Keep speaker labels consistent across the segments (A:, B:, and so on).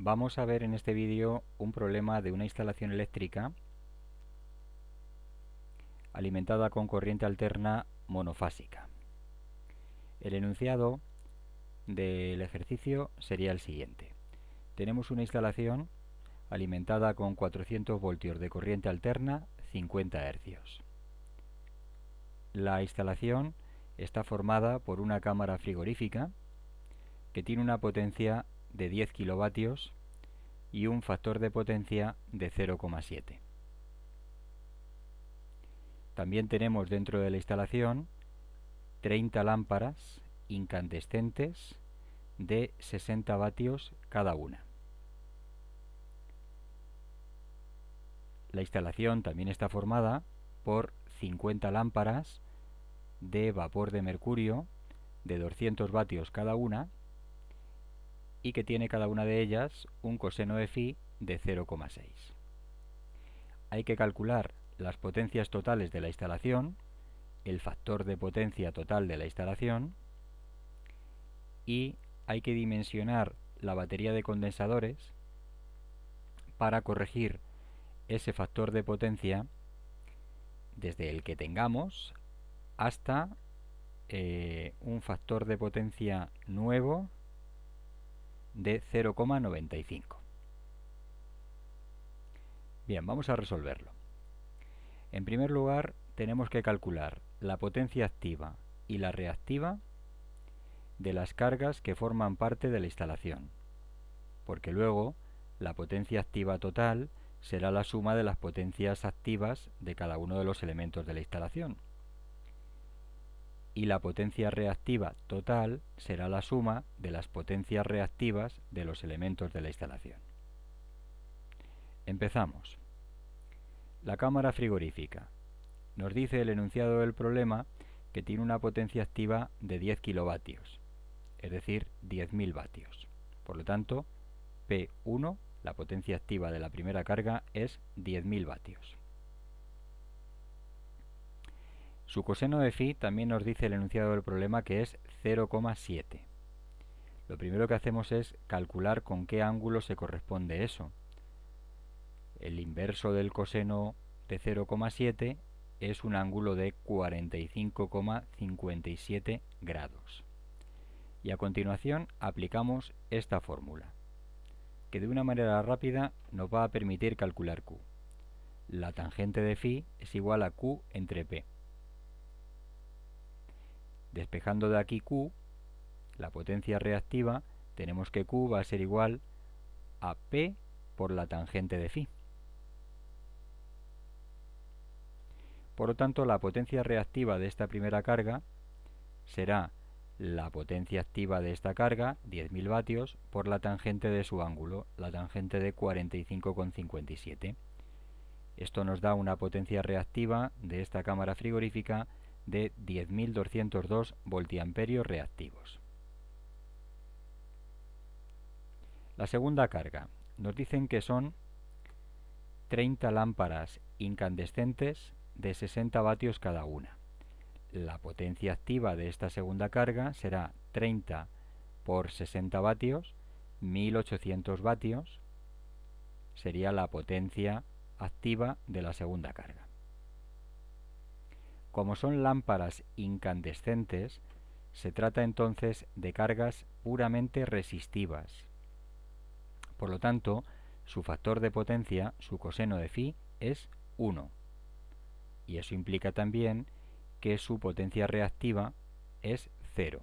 A: Vamos a ver en este vídeo un problema de una instalación eléctrica alimentada con corriente alterna monofásica. El enunciado del ejercicio sería el siguiente. Tenemos una instalación alimentada con 400 voltios de corriente alterna, 50 hercios. La instalación está formada por una cámara frigorífica que tiene una potencia de 10 kilovatios y un factor de potencia de 0,7. También tenemos dentro de la instalación 30 lámparas incandescentes de 60 vatios cada una. La instalación también está formada por 50 lámparas de vapor de mercurio de 200 vatios cada una y que tiene cada una de ellas un coseno de phi de 0,6. Hay que calcular las potencias totales de la instalación, el factor de potencia total de la instalación, y hay que dimensionar la batería de condensadores para corregir ese factor de potencia desde el que tengamos hasta un factor de potencia nuevo de 0,95. Bien, vamos a resolverlo. En primer lugar, tenemos que calcular la potencia activa y la reactiva de las cargas que forman parte de la instalación, porque luego la potencia activa total será la suma de las potencias activas de cada uno de los elementos de la instalación, y la potencia reactiva total será la suma de las potencias reactivas de los elementos de la instalación. Empezamos. La cámara frigorífica. Nos dice el enunciado del problema que tiene una potencia activa de 10 kilovatios, es decir, 10.000 vatios. Por lo tanto, P1, la potencia activa de la primera carga, es 10.000 vatios. Su coseno de phi también nos dice el enunciado del problema que es 0,7. Lo primero que hacemos es calcular con qué ángulo se corresponde eso. El inverso del coseno de 0,7 es un ángulo de 45,57 grados. Y a continuación aplicamos esta fórmula, que de una manera rápida nos va a permitir calcular Q. La tangente de phi es igual a Q entre P. Despejando de aquí Q, la potencia reactiva, tenemos que Q va a ser igual a P por la tangente de phi. Por lo tanto, la potencia reactiva de esta primera carga será la potencia activa de esta carga, 10.000 vatios, por la tangente de su ángulo, la tangente de 45,57. Esto nos da una potencia reactiva de esta cámara frigorífica de 10.202 voltiamperios reactivos. La segunda carga. Nos dicen que son 30 lámparas incandescentes de 60 vatios cada una. La potencia activa de esta segunda carga será 30 por 60 vatios, 1800 vatios, sería la potencia activa de la segunda carga. Como son lámparas incandescentes, se trata entonces de cargas puramente resistivas. Por lo tanto, su factor de potencia, su coseno de phi, es 1. Y eso implica también que su potencia reactiva es 0.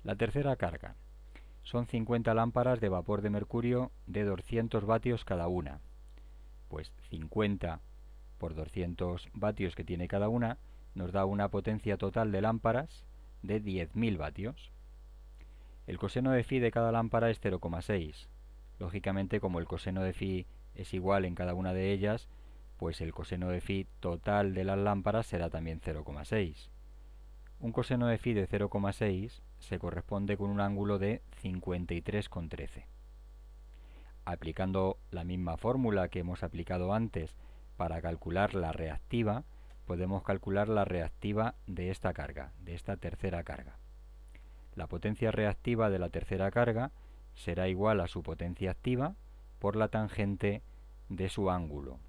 A: La tercera carga. Son 50 lámparas de vapor de mercurio de 200 vatios cada una. Pues 50 por 200 vatios que tiene cada una nos da una potencia total de lámparas de 10.000 vatios. El coseno de phi de cada lámpara es 0,6. Lógicamente, como el coseno de phi es igual en cada una de ellas, pues el coseno de phi total de las lámparas será también 0,6. Un coseno de phi de 0,6 se corresponde con un ángulo de 53,13. Aplicando la misma fórmula que hemos aplicado antes para calcular la reactiva, podemos calcular la reactiva de esta carga, de esta tercera carga. La potencia reactiva de la tercera carga será igual a su potencia activa por la tangente de su ángulo.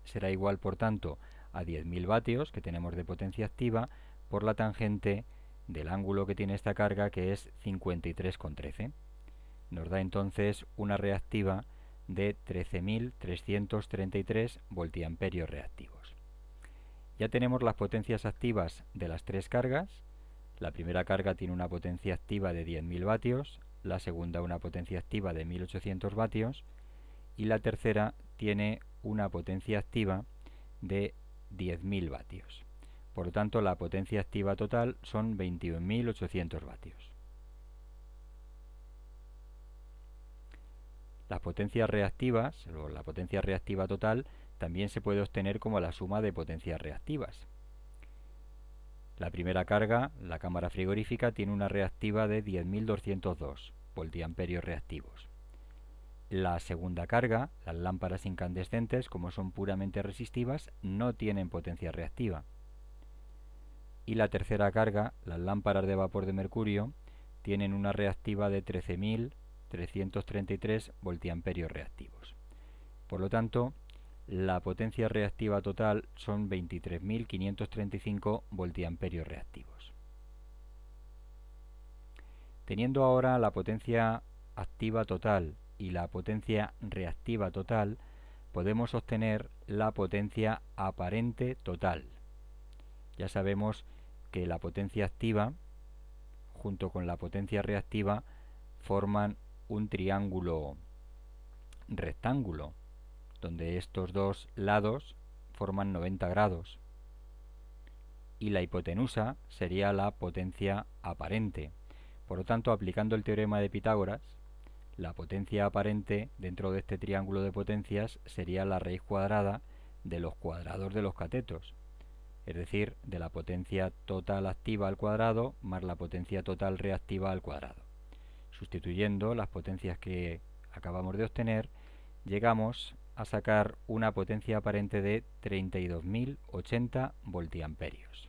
A: Será igual, por tanto, a 10.000 vatios que tenemos de potencia activa por la tangente del ángulo que tiene esta carga, que es 53,13. Nos da entonces una reactiva de 13.333 voltiamperios reactivos. Ya tenemos las potencias activas de las tres cargas. La primera carga tiene una potencia activa de 10.000 vatios, la segunda una potencia activa de 1.800 vatios y la tercera tiene una potencia activa de 10.000 vatios. Por lo tanto, la potencia activa total son 21.800 vatios. Las potencias reactivas, o la potencia reactiva total, también se puede obtener como la suma de potencias reactivas. La primera carga, la cámara frigorífica, tiene una reactiva de 10.202 voltiamperios reactivos. La segunda carga, las lámparas incandescentes, como son puramente resistivas, no tienen potencia reactiva. Y la tercera carga, las lámparas de vapor de mercurio, tienen una reactiva de 13.333 voltiamperios reactivos. Por lo tanto, la potencia reactiva total son 23.535 voltiamperios reactivos. Teniendo ahora la potencia activa total y la potencia reactiva total, podemos obtener la potencia aparente total. Ya sabemos que la potencia activa junto con la potencia reactiva forman un triángulo rectángulo, donde estos dos lados forman 90 grados. Y la hipotenusa sería la potencia aparente. Por lo tanto, aplicando el teorema de Pitágoras, la potencia aparente dentro de este triángulo de potencias sería la raíz cuadrada de los cuadrados de los catetos, es decir, de la potencia total activa al cuadrado más la potencia total reactiva al cuadrado. Sustituyendo las potencias que acabamos de obtener, llegamos a sacar una potencia aparente de 32.080 voltiamperios.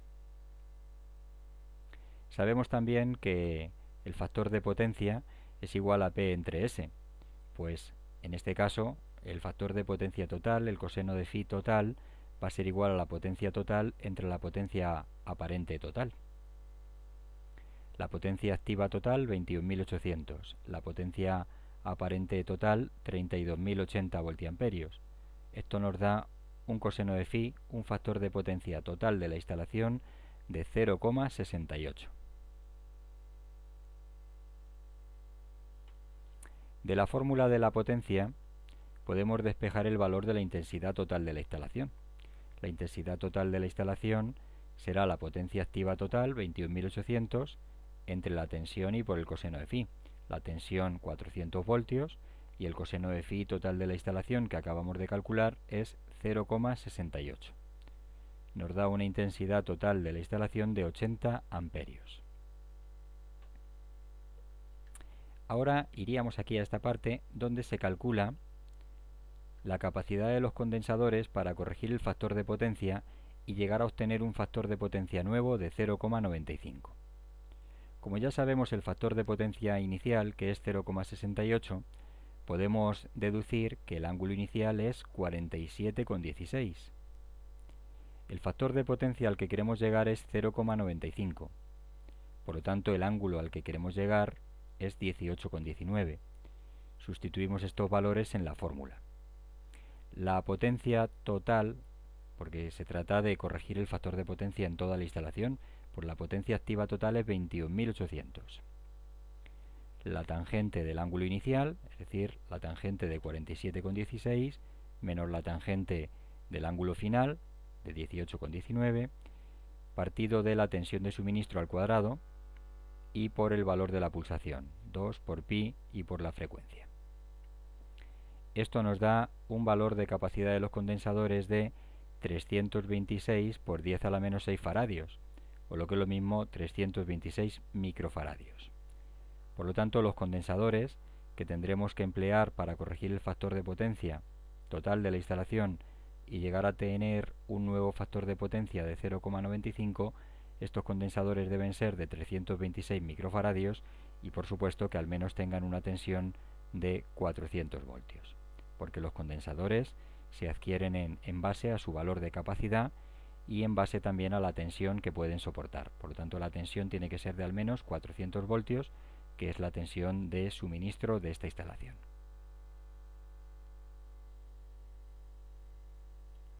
A: Sabemos también que el factor de potencia es igual a P entre S, pues en este caso el factor de potencia total, el coseno de phi total, va a ser igual a la potencia total entre la potencia aparente total. La potencia activa total 21.800, la potencia aparente total 32.080 voltiamperios. Esto nos da un coseno de phi, un factor de potencia total de la instalación de 0,68. De la fórmula de la potencia podemos despejar el valor de la intensidad total de la instalación. La intensidad total de la instalación será la potencia activa total, 21.800, entre la tensión y por el coseno de phi. La tensión 400 voltios y el coseno de phi total de la instalación que acabamos de calcular es 0,68. Nos da una intensidad total de la instalación de 80 amperios. Ahora iríamos aquí a esta parte donde se calcula la capacidad de los condensadores para corregir el factor de potencia y llegar a obtener un factor de potencia nuevo de 0,95. Como ya sabemos el factor de potencia inicial, que es 0,68, podemos deducir que el ángulo inicial es 47,16. El factor de potencia al que queremos llegar es 0,95. Por lo tanto, el ángulo al que queremos llegar es 18,19. Sustituimos estos valores en la fórmula. La potencia total, porque se trata de corregir el factor de potencia en toda la instalación, pues la potencia activa total es 21.800. La tangente del ángulo inicial, es decir, la tangente de 47,16, menos la tangente del ángulo final, de 18,19, partido de la tensión de suministro al cuadrado, y por el valor de la pulsación, 2 por pi y por la frecuencia. Esto nos da un valor de capacidad de los condensadores de 326 por 10 a la menos 6 faradios, o lo que es lo mismo 326 microfaradios. Por lo tanto, los condensadores que tendremos que emplear para corregir el factor de potencia total de la instalación y llegar a tener un nuevo factor de potencia de 0,95 Estos condensadores deben ser de 326 microfaradios y por supuesto que al menos tengan una tensión de 400 voltios, porque los condensadores se adquieren en base a su valor de capacidad y en base también a la tensión que pueden soportar. Por lo tanto, la tensión tiene que ser de al menos 400 voltios, que es la tensión de suministro de esta instalación.